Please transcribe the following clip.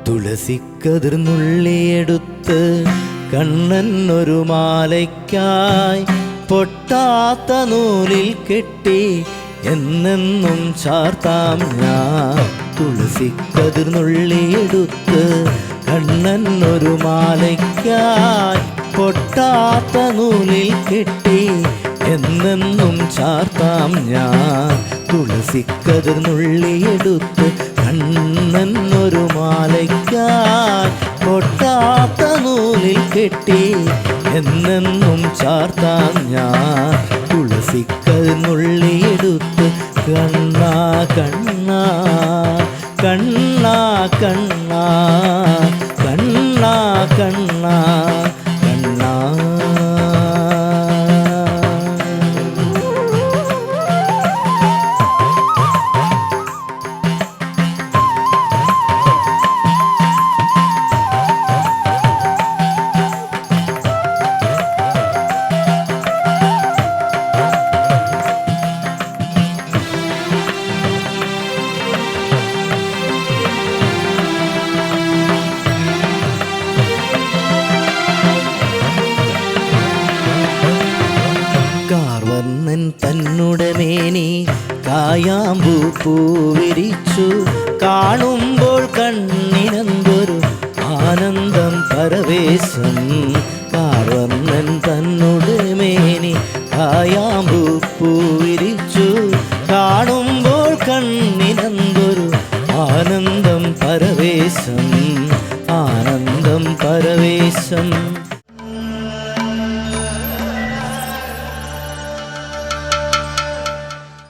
തുളസിക്കതിർന്നുള്ളിയെടുത്ത് കണ്ണൻ ഒരു മാലയ്ക്കായി പൊട്ടാത്ത നൂലിൽ കെട്ടി എന്നെന്നും ചാർത്താം ഞാൻ. തുളസിക്കതിർന്നുള്ളിയെടുത്ത് കണ്ണൻ ഒരു മാലയ്ക്കായി പൊട്ടാത്ത നൂലിൽ കെട്ടി എന്നെന്നും ചാർത്താം ഞാൻ. തുളസിക്കതിർന്നുള്ളിയെടുത്ത് കണ്ണൻ ഒരു മാലയ്ക്കായി പൊട്ടാത്ത നൂലിൽ കെട്ടി എന്നെന്നും ചാർത്താം ഞാൻ. തുളസിക്കതിർന്നുള്ളിയെടുത്ത് കണ്ണാ കണ്ണാ കണ്ണാ കണ്ണാ കണ്ണാ കണ്ണാ കണ്ണാ. കാർവർണ്ണൻ തന്നുടെ മേനി കായാമ്പൂ പൂവിരിച്ചു കാണുമ്പോൾ കണ്ണിനെന്തൊരു ആനന്ദം പരവേശം. കാർവർണ്ണൻ തന്നുടെ മേനി കായാമ്പൂ പൂവിരിച്ചു കാണുമ്പോൾ കണ്ണിനെന്തൊരു ആനന്ദം പരവേശം. ആനന്ദം പരവേശം.